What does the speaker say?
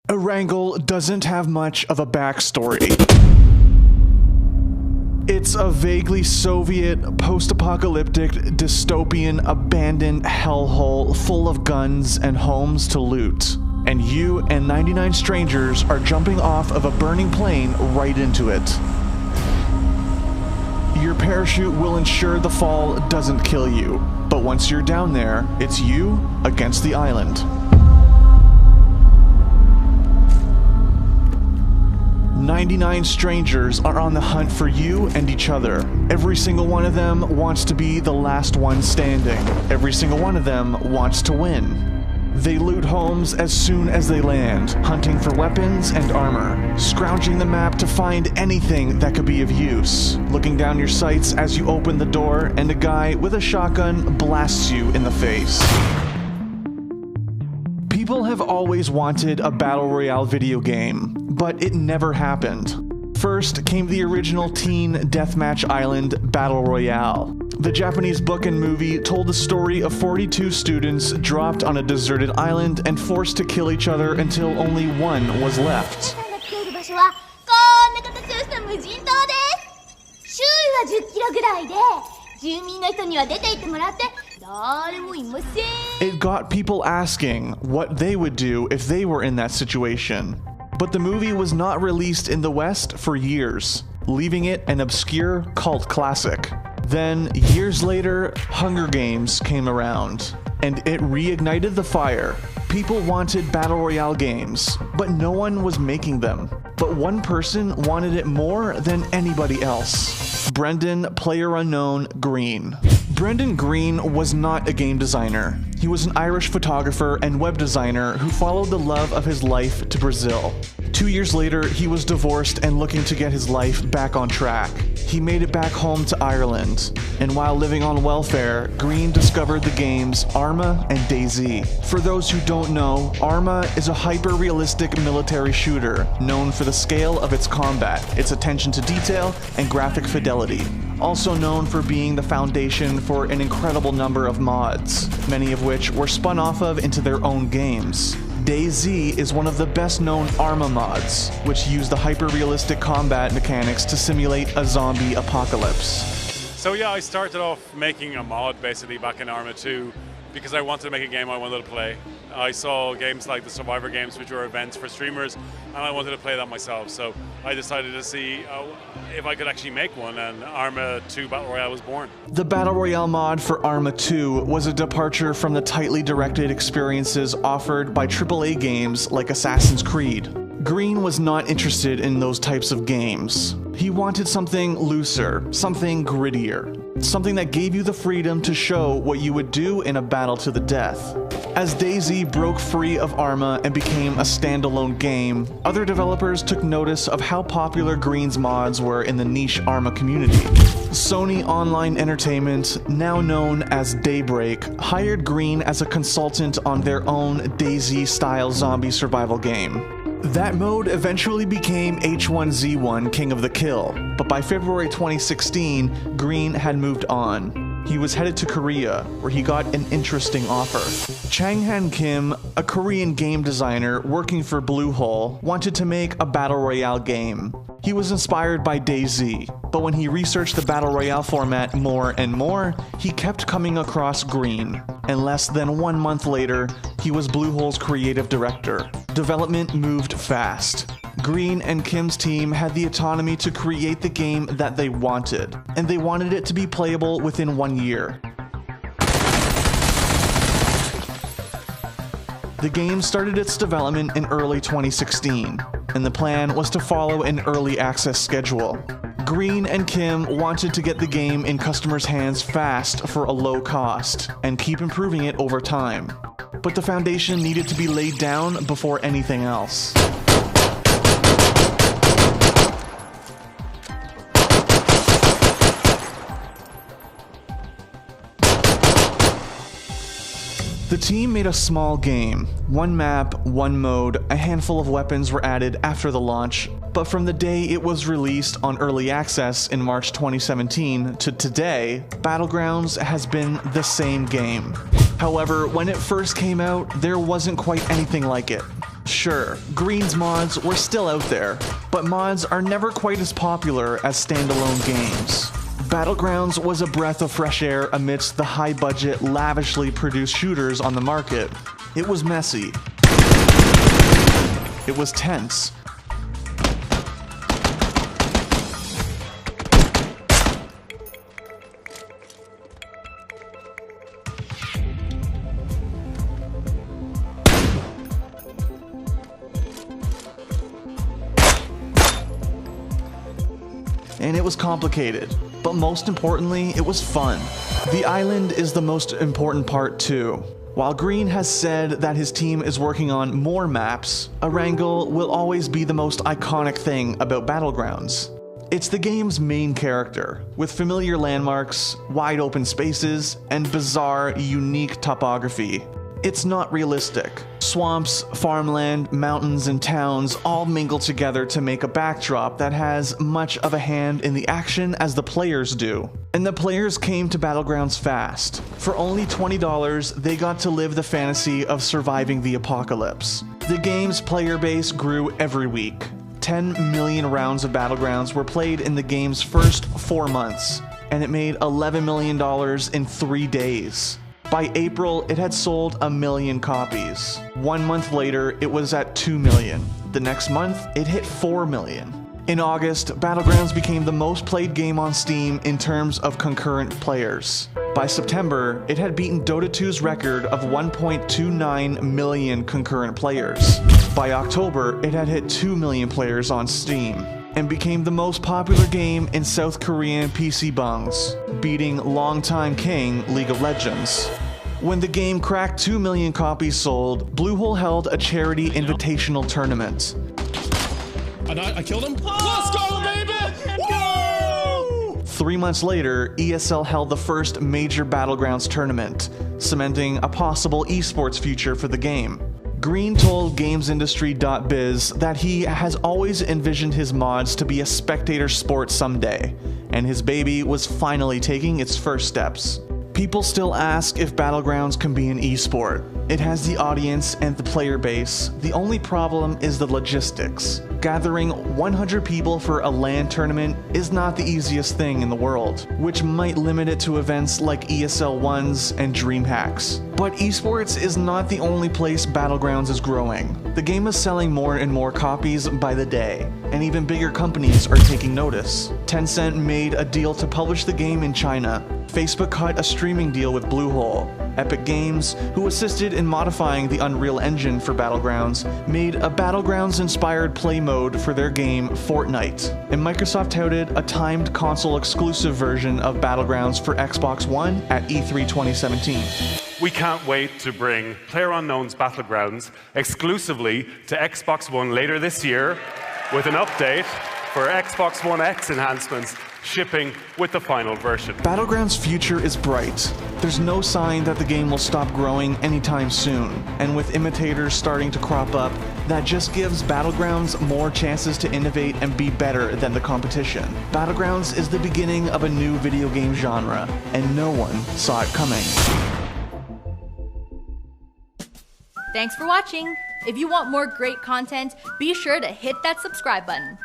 Erangel doesn't have much of a backstory. It's a vaguely Soviet, post-apocalyptic, dystopian, abandoned hellhole full of guns and homes to loot. And you and 99 strangers are jumping off of a burning plane right into it. Your parachute will ensure the fall doesn't kill you, but once you're down there, it's you against the island. 99 strangers are on the hunt for you and each other. Every single one of them wants to be the last one standing. Every single one of them wants to win. They loot homes as soon as they land, hunting for weapons and armor, scrounging the map to find anything that could be of use, looking down your sights as you open the door and a guy with a shotgun blasts you in the face. People have always wanted a battle royale video game, but it never happened. First came the original Teen Deathmatch Island Battle Royale. The Japanese book and movie told the story of 42 students dropped on a deserted island and forced to kill each other until only one was left. It got people asking what they would do if they were in that situation. But the movie was not released in the West for years, leaving it an obscure cult classic. Then, years later, Hunger Games came around, and it reignited the fire. People wanted battle royale games, but no one was making them. But one person wanted it more than anybody else. Brendan PlayerUnknown Green. Brendan Green was not a game designer. He was an Irish photographer and web designer who followed the love of his life to Brazil. 2 years later, he was divorced and looking to get his life back on track. He made it back home to Ireland, and while living on welfare, Green discovered the games Arma and DayZ. For those who don't know, Arma is a hyper-realistic military shooter known for the scale of its combat, its attention to detail, and graphic fidelity. Also known for being the foundation for an incredible number of mods, many of which were spun off of into their own games. DayZ is one of the best known Arma mods, which use the hyper-realistic combat mechanics to simulate a zombie apocalypse. So yeah, I started off making a mod basically back in Arma 2 because I wanted to make a game I wanted to play. I saw games like the Survivor games, which were events for streamers, and I wanted to play that myself. So I decided to see if I could actually make one, and Arma 2 Battle Royale was born. The Battle Royale mod for Arma 2 was a departure from the tightly directed experiences offered by AAA games like Assassin's Creed. Green was not interested in those types of games. He wanted something looser, something grittier, something that gave you the freedom to show what you would do in a battle to the death. As DayZ broke free of Arma and became a standalone game, other developers took notice of how popular Green's mods were in the niche Arma community. Sony Online Entertainment, now known as Daybreak, hired Green as a consultant on their own DayZ-style zombie survival game. That mode eventually became H1Z1 King of the Kill, but by February 2016, Green had moved on. He was headed to Korea, where he got an interesting offer. Chang-Han Kim, a Korean game designer working for Bluehole, wanted to make a battle royale game. He was inspired by DayZ, but when he researched the battle royale format more and more, he kept coming across Green. And less than 1 month later, he was Bluehole's creative director. Development moved fast. Green and Kim's team had the autonomy to create the game that they wanted, and they wanted it to be playable within 1 year. The game started its development in early 2016, and the plan was to follow an early access schedule. Green and Kim wanted to get the game in customers' hands fast for a low cost, and keep improving it over time. But the foundation needed to be laid down before anything else. The team made a small game. 1 map, 1 mode, a handful of weapons were added after the launch, but from the day it was released on early access in March 2017 to today, Battlegrounds has been the same game. However, when it first came out, there wasn't quite anything like it. Sure, Green's mods were still out there, but mods are never quite as popular as standalone games. Battlegrounds was a breath of fresh air amidst the high-budget, lavishly produced shooters on the market. It was messy. It was tense. And it was complicated, but most importantly, it was fun. The island is the most important part too. While Green has said that his team is working on more maps, Erangel will always be the most iconic thing about Battlegrounds. It's the game's main character, with familiar landmarks, wide open spaces, and bizarre, unique topography. It's not realistic. Swamps, farmland, mountains, and towns all mingle together to make a backdrop that has much of a hand in the action as the players do. And the players came to Battlegrounds fast. For only $20, they got to live the fantasy of surviving the apocalypse. The game's player base grew every week. 10 million rounds of Battlegrounds were played in the game's first 4 months, and it made $11 million in 3 days. By April, it had sold 1 million copies. 1 month later, it was at 2 million. The next month, it hit 4 million. In August, Battlegrounds became the most played game on Steam in terms of concurrent players. By September, it had beaten Dota 2's record of 1.29 million concurrent players. By October, it had hit 2 million players on Steam, and became the most popular game in South Korean PC bungs, beating longtime king League of Legends. When the game cracked 2 million copies sold, Bluehole held a charity invitational tournament. I killed him? Let's go, baby! Woo! 3 months later, ESL held the first major Battlegrounds tournament, cementing a possible esports future for the game. Green told GamesIndustry.biz that he has always envisioned his mods to be a spectator sport someday, and his baby was finally taking its first steps. People still ask if Battlegrounds can be an esport. It has the audience and the player base. The only problem is the logistics. Gathering 100 people for a LAN tournament is not the easiest thing in the world, which might limit it to events like ESL 1s and DreamHacks. But esports is not the only place Battlegrounds is growing. The game is selling more and more copies by the day, and even bigger companies are taking notice. Tencent made a deal to publish the game in China. Facebook cut a streaming deal with Bluehole. Epic Games, who assisted in modifying the Unreal Engine for Battlegrounds, made a Battlegrounds-inspired play mode for their game Fortnite. And Microsoft touted a timed console-exclusive version of Battlegrounds for Xbox One at E3 2017. We can't wait to bring PlayerUnknown's Battlegrounds exclusively to Xbox One later this year, with an update for Xbox One X enhancements shipping with the final version. Battlegrounds' future is bright. There's no sign that the game will stop growing anytime soon, and with imitators starting to crop up, that just gives Battlegrounds more chances to innovate and be better than the competition. Battlegrounds is the beginning of a new video game genre, and no one saw it coming. Thanks for watching. If you want more great content, be sure to hit that subscribe button.